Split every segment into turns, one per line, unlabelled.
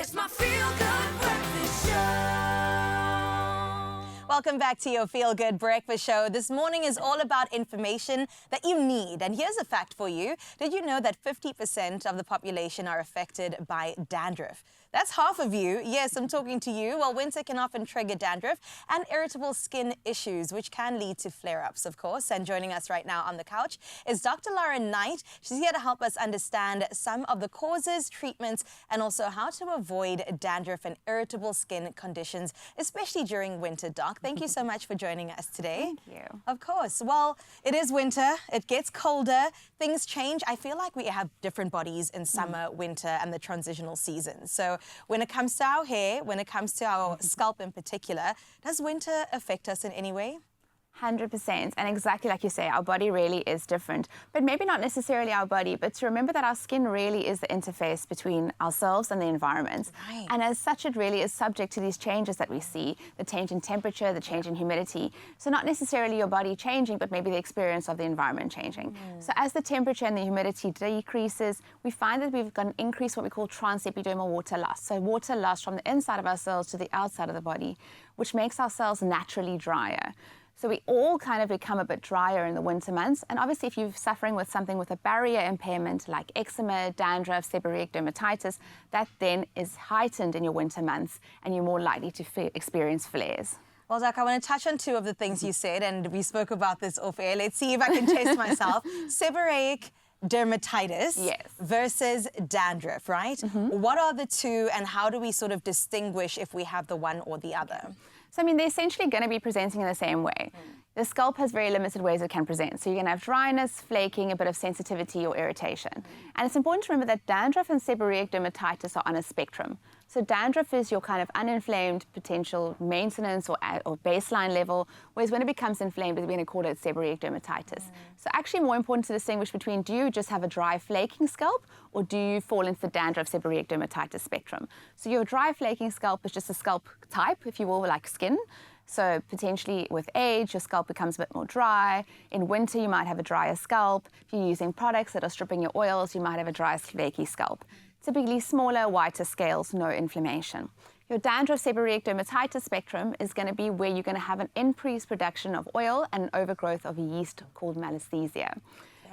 It's my feel-good breakfast show.
Welcome back to your Feel Good Breakfast Show. This morning is all about information that you need. And here's a fact for you. Did you know that 50% of the population are affected by dandruff? That's half of you. Yes, I'm talking to you. Well, winter can often trigger dandruff and irritable skin issues, which can lead to flare-ups, of course. And joining us right now on the couch is Dr. Lauren Knight. She's here to help us understand some of the causes, treatments, and also how to avoid dandruff and irritable skin conditions, especially during winter. Doc, thank you so much for joining us today.
Thank you.
Of course. Well, it is winter. It gets colder. Things change. I feel like we have different bodies in summer, winter, and the transitional seasons. So when it comes to our hair, when it comes to our scalp in particular, does winter affect us in any way?
100%. And exactly like you say, our body really is different. But maybe not necessarily our body, but to remember that our skin really is the interface between ourselves and the environment.
Right.
And as such, it really is subject to these changes that we see, the change in temperature, the change in humidity. So not necessarily your body changing, but maybe the experience of the environment changing. So as the temperature and the humidity decreases, we find that we've got an increase what we call transepidermal water loss. So water loss from the inside of our cells to the outside of the body, which makes our cells naturally drier. So we all kind of become a bit drier in the winter months. And obviously, if you're suffering with something with a barrier impairment like eczema, dandruff, seborrheic dermatitis, that then is heightened in your winter months and you're more likely to experience flares.
Well, Doc, I want to touch on two of the things you said, and we spoke about this off air. Let's see if I can chase myself. Seborrheic dermatitis versus dandruff, right? What are the two, and how do we sort of distinguish if we have the one or the other?
So, I mean, they're essentially going to be presenting in the same way. The scalp has very limited ways it can present. So you're going to have dryness, flaking, a bit of sensitivity or irritation. And it's important to remember that dandruff and seborrheic dermatitis are on a spectrum. So dandruff is your kind of uninflamed potential maintenance or baseline level, whereas when it becomes inflamed, we're going to call it seborrheic dermatitis. So actually more important to distinguish between, do you just have a dry flaking scalp, or do you fall into the dandruff seborrheic dermatitis spectrum? So your dry flaking scalp is just a scalp type, if you will, like skin. So potentially with age, your scalp becomes a bit more dry. In winter, you might have a drier scalp. If you're using products that are stripping your oils, you might have a dry, flaky scalp. Typically smaller, whiter scales, no inflammation. Your dandruff seborrheic dermatitis spectrum is going to be where you're going to have an increased production of oil and an overgrowth of a yeast called malassezia.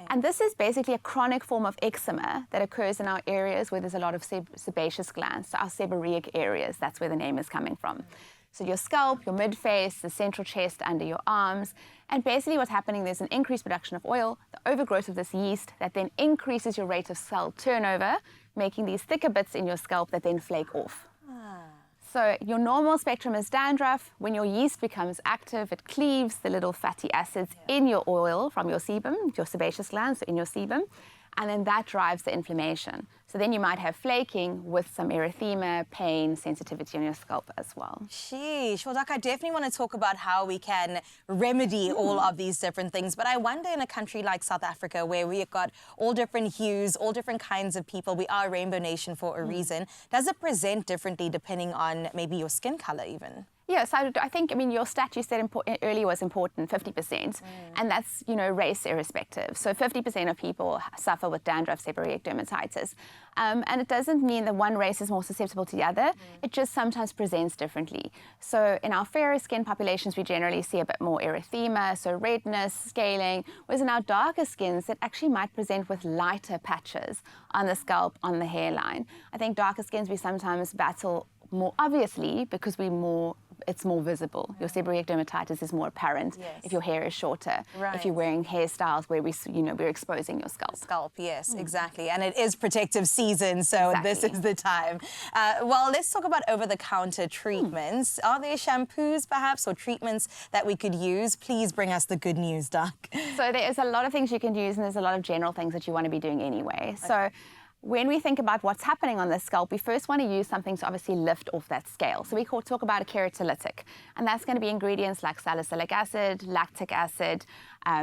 And this is basically a chronic form of eczema that occurs in our areas where there's a lot of sebaceous glands, so our seborrheic areas. That's where the name is coming from. So your scalp, your mid-face, the central chest, under your arms. And basically what's happening, there's an increased production of oil, the overgrowth of this yeast that then increases your rate of cell turnover, making these thicker bits in your scalp that then flake off. So your normal spectrum is dandruff. When your yeast becomes active, it cleaves the little fatty acids in your oil from your sebum, your sebaceous glands, so in your sebum, and then that drives the inflammation. So then you might have flaking with some erythema, pain, sensitivity on your scalp as well.
Sheesh. Well, Doc, I definitely want to talk about how we can remedy all of these different things. But I wonder, in a country like South Africa, where we've got all different hues, all different kinds of people, we are a rainbow nation for a reason. Does it present differently depending on maybe your skin color even?
Yeah, so I think, I mean, your stat you said earlier was important, 50%, and that's, you know, race irrespective. So 50% of people suffer with dandruff seborrheic dermatitis. And it doesn't mean that one race is more susceptible to the other. It just sometimes presents differently. So in our fairer skin populations, we generally see a bit more erythema, so redness, scaling, whereas in our darker skins, it actually might present with lighter patches on the scalp, on the hairline. I think darker skins we sometimes battle more obviously because it's more visible. Your seborrheic dermatitis is more apparent if your hair is shorter. If you're wearing hairstyles where we're exposing your scalp.
Yes, exactly. And it is protective season, so this is the time. Well, let's talk about over-the-counter treatments. Are there shampoos, perhaps, or treatments that we could use? Please bring us the good news, Doc.
So there's a lot of things you can use, and there's a lot of general things that you want to be doing anyway. So when we think about what's happening on the scalp, we first want to use something to obviously lift off that scale. So we talk about a keratolytic, and that's going to be ingredients like salicylic acid, lactic acid,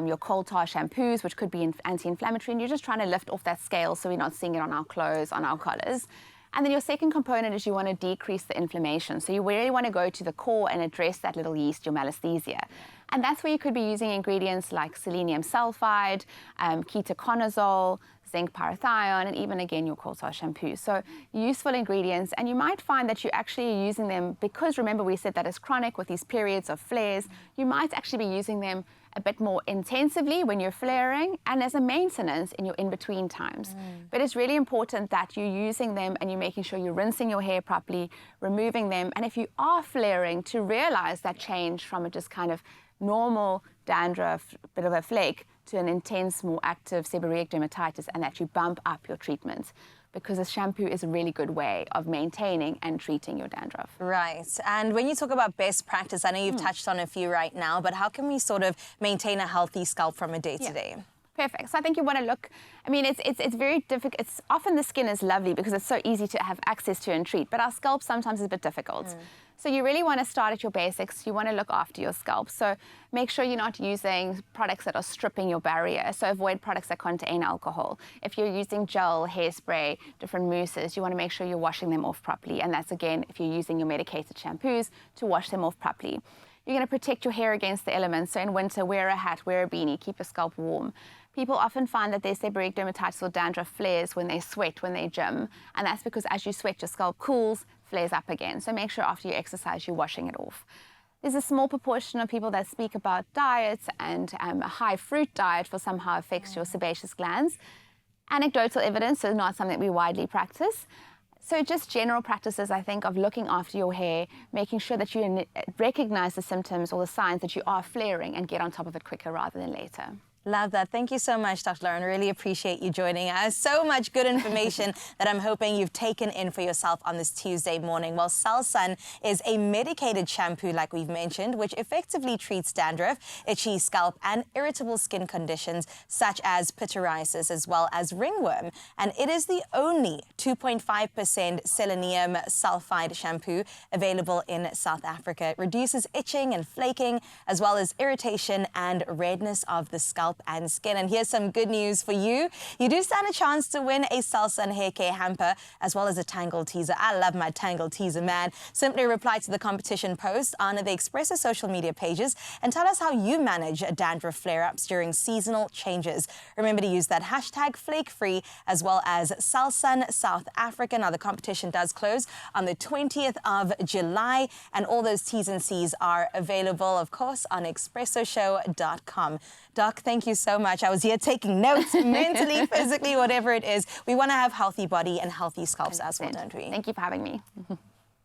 your coal tar shampoos, which could be anti-inflammatory, and you're just trying to lift off that scale so we're not seeing it on our clothes, on our collars. And then your second component is you want to decrease the inflammation. So you really want to go to the core and address that little yeast, your malassezia. And that's where you could be using ingredients like selenium sulfide, ketoconazole, zinc parathione, and even again your coal tar shampoo. So useful ingredients, and you might find that you're actually using them because remember we said that it's chronic with these periods of flares. You might actually be using them a bit more intensively when you're flaring and as a maintenance in your in-between times. But it's really important that you're using them and you're making sure you're rinsing your hair properly, removing them, and if you are flaring, to realize that change from a just kind of normal dandruff, bit of a flake, to an intense, more active seborrheic dermatitis, and that you bump up your treatment, because a shampoo is a really good way of maintaining and treating your dandruff.
Right. And when you talk about best practice, I know you've touched on a few right now, but how can we sort of maintain a healthy scalp from a day-to-day?
Perfect. So I think you want to look, I mean, it's very difficult. It's often the skin is lovely because it's so easy to have access to and treat, but our scalp sometimes is a bit difficult. So you really want to start at your basics. You want to look after your scalp. So make sure you're not using products that are stripping your barrier. So avoid products that contain alcohol. If you're using gel, hairspray, different mousses, you want to make sure you're washing them off properly. And that's, again, if you're using your medicated shampoos, to wash them off properly. You're going to protect your hair against the elements. So in winter, wear a hat, wear a beanie, keep your scalp warm. People often find that their seborrheic dermatitis or dandruff flares when they sweat, when they gym. And that's because as you sweat, your scalp cools, flares up again. So make sure after you exercise, you're washing it off. There's a small proportion of people that speak about diets, and a high fruit diet for somehow affects your sebaceous glands. Anecdotal evidence is not something we widely practice. So just general practices, I think, of looking after your hair, making sure that you recognize the symptoms or the signs that you are flaring and get on top of it quicker rather than later.
Love that. Thank you so much, Dr. Lauren. Really appreciate you joining us. So much good information that I'm hoping you've taken in for yourself on this Tuesday morning. Well, SELSUN is a medicated shampoo, like we've mentioned, which effectively treats dandruff, itchy scalp, and irritable skin conditions such as pityriasis as well as ringworm. And it is the only 2.5% selenium sulfide shampoo available in South Africa. It reduces itching and flaking, as well as irritation and redness of the scalp and skin. And here's some good news for you. You do stand a chance to win a SELSUN hair care hamper as well as a Tangle teaser. I love my Tangle teaser, man. Simply reply to the competition post on the Expresso social media pages and tell us how you manage dandruff flare-ups during seasonal changes. Remember to use that hashtag FlakeFree as well as SELSUN South Africa. Now, the competition does close on the 20th of July, and all those T's and C's are available, of course, on expressoshow.com. Doc, thank you so much. I was here taking notes, mentally, physically, whatever it is. We want to have healthy body and healthy scalps as well, don't we?
Thank you for having me.